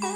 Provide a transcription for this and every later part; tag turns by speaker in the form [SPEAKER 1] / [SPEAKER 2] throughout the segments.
[SPEAKER 1] তো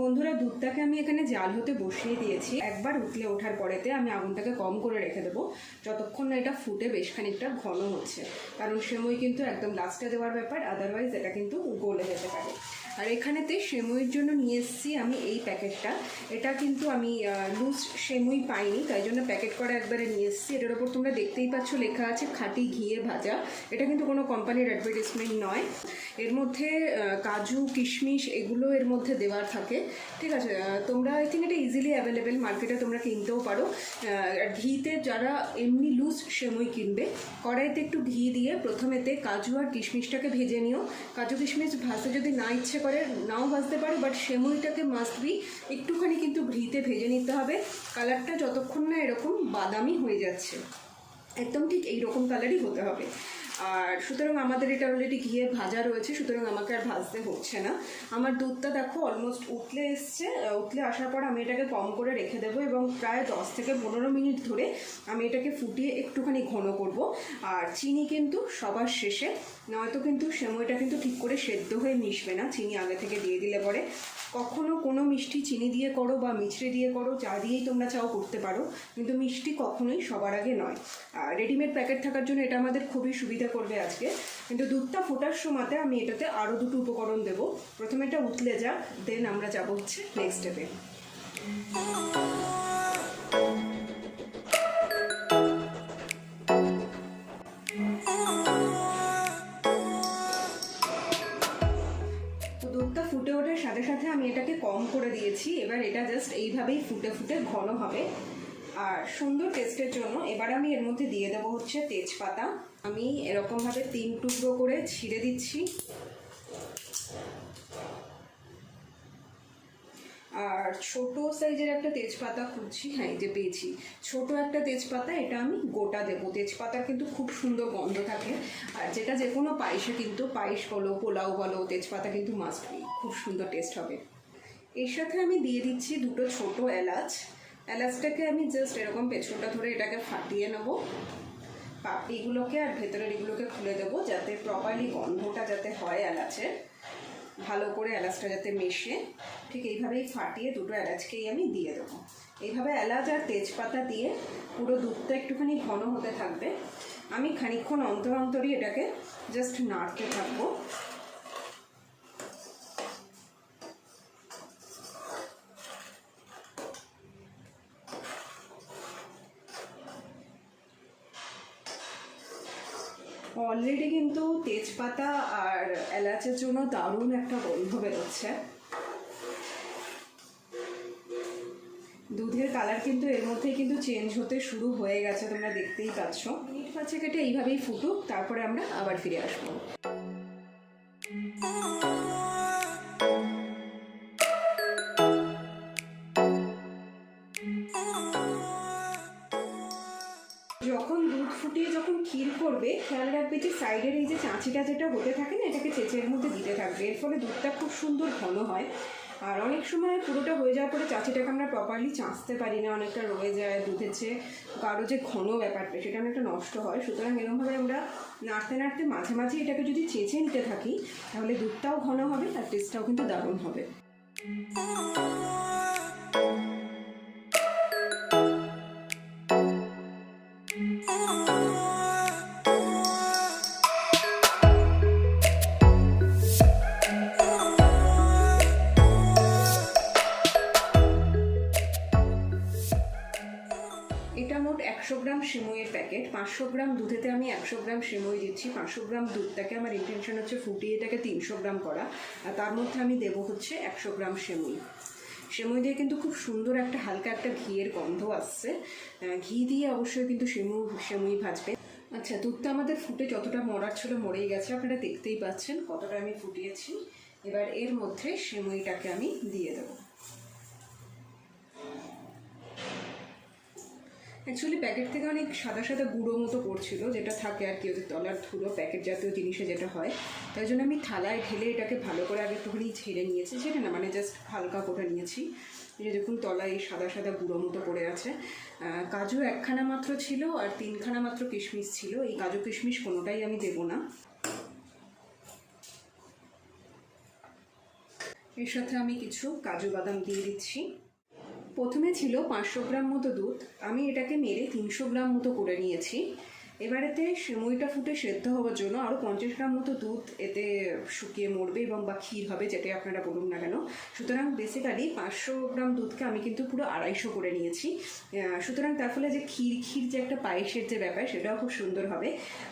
[SPEAKER 1] বন্ধুরা, দুধটাকে আমি এখানে জাল হতে বসিয়ে দিয়েছি। একবার উতলে ওঠার পরেতে আমি আগুনটাকে কম করে রেখে দেবো, যতক্ষণ না এটা ফুটে বেশ খানিকটা ঘন হচ্ছে। কারণ সেমই কিন্তু একদম লাস্টে দেওয়ার ব্যাপার, আদারওয়াইজ এটা কিন্তু গলে যেতে পারে। আর এখানেতে সেমইয়ের জন্য নিয়ে এসেছি আমি এই প্যাকেটটা। এটা কিন্তু আমি লুজ সেমই পাইনি, তাই জন্য প্যাকেট করা একবারে নিয়ে এসেছি। এটার ওপর তোমরা দেখতেই পাচ্ছ লেখা আছে খাঁটি ঘিয়ে ভাজা। এটা কিন্তু কোনো কোম্পানির অ্যাডভার্টাইজমেন্ট নয়। এর মধ্যে কাজু কিশমিশ এগুলো এর মধ্যে দেওয়ার থাকে, ঠিক আছে। তোমরা আই থিঙ্ক এটা ইজিলি অ্যাভেলেবেল, মার্কেটে তোমরা কিনতেও পারো। আর ঘিতে যারা এমনি লুজ সেমই কিনবে, কড়াইতে একটু ঘি দিয়ে প্রথমেতে কাজু আর কিশমিশটাকে ভেজে নিও। কাজু কিশমিশ ভাজতে যদি না ইচ্ছে করে নাও ভাজতে পারো, বাট সেমইটাকে মাস্ট বি একটুখানি কিন্তু ঘিতে ভেজে নিতে হবে। কালারটা যতক্ষণ না এরকম বাদামি হয়ে যাচ্ছে, একদম ঠিক এইরকম কালারই হতে হবে। আর সুতরাং আমাদের এটা অলরেডি ঘিয়ে ভাজা রয়েছে, সুতরাং আমাকে আর ভাজতে হচ্ছে না। আমার দুধটা দেখো অলমোস্ট উতলে এসছে। উতলে আসার পর আমি এটাকে কম করে রেখে দেবো এবং প্রায় 10 থেকে 15 মিনিট ধরে আমি এটাকে ফুটিয়ে একটুখানি ঘন করব। আর চিনি কিন্তু সবার শেষে, নয়তো কিন্তু সেমইটা কিন্তু ঠিক করে সেদ্ধ হয়ে মিশবে না চিনি আগে থেকে দিয়ে দিলে পরে। কখনো কোনো মিষ্টি চিনি দিয়ে করো বা মিছরি দিয়ে করো, যা দিয়েই তোমরা চাও করতে পারো, কিন্তু মিষ্টি কখনোই সবার আগে নয়। আর রেডিমেড প্যাকেট থাকার জন্য এটা আমাদের খুবই সুবিধা করবে আজকে। কিন্তু দুধটা ফোটার সময়তে আমি এটাতে আরও দুটো উপকরণ দেবো। প্রথমে এটা উতলে যাক, দেন আমরা যাবো হচ্ছে নেক্সট স্টেপে। দুধটা ফুটে ওঠার সাথে সাথে আমি এটাকে কম করে দিয়েছি। এবার এটা জাস্ট এইভাবেই ফুটে ফুটে ঘন হবে। আর সুন্দর টেস্টের জন্য এবার আমি এর মধ্যে দিয়ে দেবো হচ্ছে তেজপাতা। আমি এরকমভাবে 3 টুকরো করে ছিঁড়ে দিচ্ছি। আর ছোট সাইজের একটা তেজপাতা খুঁজছি, হ্যাঁ এই যে পেয়েছি, ছোট একটা তেজপাতা। এটা আমি গোটা দেবো। তেজপাতার কিন্তু খুব সুন্দর গন্ধ থাকে। আর যেটা যে কোনো পায়েসে কিন্তু, পায়েস বলো পোলাও বলো, তেজপাতা কিন্তু মাস্ট বি, খুব সুন্দর টেস্ট হবে। এর সাথে আমি দিয়ে দিচ্ছি 2টো ছোট এলাচ। এলাচটাকে আমি জাস্ট এরকম পেছনটা ধরে এটাকে ফাটিয়ে নেবো। পাপড়িগুলোকে আর ভেতরের এগুলোকে খুলে দেবো, যাতে প্রপারলি গন্ধটা যাতে হয় এলাচের, ভালো করে এলাচটা যাতে মেশে। ঠিক এইভাবেই ফাটিয়ে 2টো এলাচকেই আমি দিয়ে দেবো। এইভাবে এলাচ আর তেজপাতা দিয়ে পুরো দুধটা একটুখানি ঘন হতে থাকবে। আমি খানিকক্ষণ অন্তর অন্তরই এটাকে জাস্ট নাড়তে থাকবো। অলরেডি কিন্তু তেজপাতা আর এলাচের জন্য দারুণ একটা গন্ধ বেরোচ্ছে। দুধের কালার কিন্তু এর মধ্যেই কিন্তু চেঞ্জ হতে শুরু হয়ে গেছে, তোমরা দেখতেই পাচ্ছ। মিনিট 5 কেটে এইভাবেই ফুটুক, তারপরে আমরা আবার ফিরে আসবো। যখন দুধ ফুটিয়ে যখন ক্ষীর করবে, খেয়াল রাখবে যে সাইডের এই যে চাঁচিটা যেটা হতে থাকে না, এটাকে চেঁচের মধ্যে দিতে থাকবে। এর ফলে দুধটা খুব সুন্দর ঘন হয়। আর অনেক সময় পুরোটা হয়ে যাওয়ার পরে চাঁচিটাকে আমরা প্রপারলি চাঁচতে পারি না, অনেকটা রয়ে যায় দুধের চেয়ে, কারো যে ঘন ব্যাপারটা সেটা অনেকটা নষ্ট হয়। সুতরাং এরকমভাবে আমরা নাড়তে নাড়তে মাঝে মাঝে এটাকে যদি চেঁচে নিতে থাকি, তাহলে দুধটাও ঘন হবে আর টেস্টটাও কিন্তু দারুণ হবে। এটা মোট 100 গ্রাম সিমইয়ের প্যাকেট। 500 গ্রাম দুধেতে আমি 100 গ্রাম সিমই দিচ্ছি। 500 গ্রাম দুধটাকে আমার ইন্টেনশন হচ্ছে ফুটিয়ে এটাকে 300 গ্রাম করা, আর তার মধ্যে আমি দেবো হচ্ছে 100 গ্রাম সিমই। সিমই দিয়ে কিন্তু খুব সুন্দর একটা হালকা একটা ঘিয়ের গন্ধ আসছে। ঘি দিয়ে অবশ্যই কিন্তু সিমই ভাজবে। আচ্ছা, দুধটা আমাদের ফুটে যতটা মরার ছিল মরেই গেছে, আপনারা দেখতেই পাচ্ছেন কতটা আমি ফুটিয়েছি। এবার এর মধ্যে সিমইটাকে আমি দিয়ে দেবো। অ্যাকচুয়ালি প্যাকেট থেকে অনেক সাদা সাদা গুঁড়ো মতো পড়ছিল, যেটা থাকে আর কি ওদের তলার ধুলো প্যাকেট জাতীয় জিনিসে যেটা হয়। তাই জন্য আমি থালায় ঢেলে এটাকে ভালো করে আগে একটুখানি ঝেড়ে নিয়েছি, যেটা না মানে জাস্ট হালকা করে নিয়েছি। এই যে দেখুন তলায় সাদা সাদা গুঁড়ো মতো পড়ে আছে। কাজু 1খানা মাত্র ছিল আর 3খানা মাত্র কিশমিশ ছিল। এই কাজু কিশমিশ কোনোটাই আমি দেবো না। এর সাথে আমি কিছু কাজু বাদাম দিয়ে দিচ্ছি। প্রথমে ছিল 500 গ্রাম মতো দুধ, আমি এটাকে মেরে 300 গ্রাম মতো করে নিয়েছি। এবারেতে সিমইটা ফুটে সেদ্ধ হওয়ার জন্য আরও 50 গ্রাম মতো দুধ এতে শুকিয়ে মরবে এবং বা ক্ষীর হবে, যেটাই আপনারা বলুন না কেন। সুতরাং বেসিক্যালি 500 গ্রাম দুধকে আমি কিন্তু পুরো 250 করে নিয়েছি। সুতরাং তার ফলে যে ক্ষীর যে একটা পায়েসের যে ব্যাপার, সেটাও খুব সুন্দর হবে,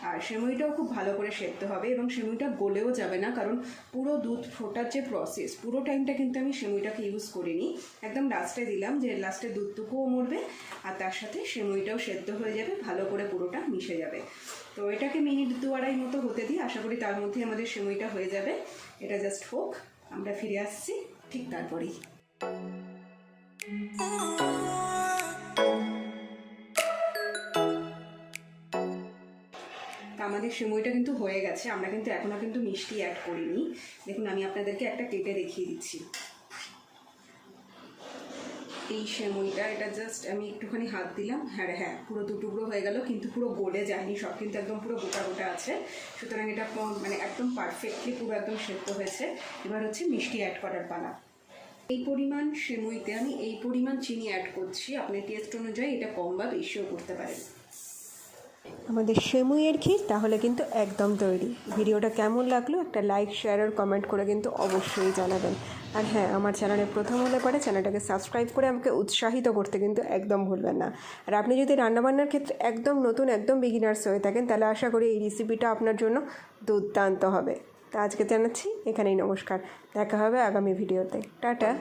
[SPEAKER 1] আর সিমইটাও খুব ভালো করে সেদ্ধ হবে এবং সিমইটা গলেও যাবে না, কারণ পুরো দুধ ফোটার যে প্রসেস পুরো টাইমটা কিন্তু আমি সিমইটাকে ইউজ করিনি। একদম লাস্টে দিলাম, যে লাস্টে দুধটুকুও মরবে আর তার সাথে সিমইটাও সেদ্ধ হয়ে যাবে, ভালো করে পুরোটা মিশে যাবে। তো এটাকে মিনিট 2-2.5 মতো হতে দিই, আশা করি তার মধ্যে আমাদের সিমইটা হয়ে যাবে। এটা জাস্ট হোক, আমরা ফিরে আসছি ঠিক তারপরেই। আমাদের সিমইটা কিন্তু হয়ে গেছে, আমরা কিন্তু এখনও কিন্তু মিষ্টি অ্যাড করিনি। দেখুন আমি আপনাদেরকে একটা কেটে দেখিয়ে দিচ্ছি। এই সিমইটা এটা জাস্ট আমি একটুখানি হাত দিলাম, হ্যাঁ পুরো 2 টুকরো হয়ে গেল, কিন্তু পুরো গলে যায়নি, সব কিন্তু একদম পুরো গোটা গোটা আছে। সুতরাং এটা মানে একদম পারফেক্টলি পুরো একদম সেদ্ধ হয়েছে। এবার হচ্ছে মিষ্টি অ্যাড করার পালা। এই পরিমাণ সিমইতে আমি এই পরিমাণ চিনি অ্যাড করছি, আপনার টেস্ট অনুযায়ী এটা কম বা বেশিও করতে পারেন।
[SPEAKER 2] আমাদের সিমইয়ের ক্ষীর তাহলে কিন্তু একদম তৈরি। ভিডিওটা কেমন লাগলো একটা লাইক, শেয়ার আর কমেন্ট করে কিন্তু অবশ্যই জানাবেন। আর হ্যাঁ, আমার চ্যানেলে প্রথম হলে পরে চ্যানেলটাকে সাবস্ক্রাইব করে আমাকে উৎসাহিত করতে কিন্তু একদম ভুলবেন না। আর আপনি যদি রান্নাবান্নার ক্ষেত্রে একদম নতুন, একদম বিগিনার্স হয়ে থাকেন, তাহলে আশা করি এই রেসিপিটা আপনার জন্য দুর্দান্ত হবে। তা আজকে জানাচ্ছি এখানেই নমস্কার, দেখা হবে আগামী ভিডিওতে। টাটা।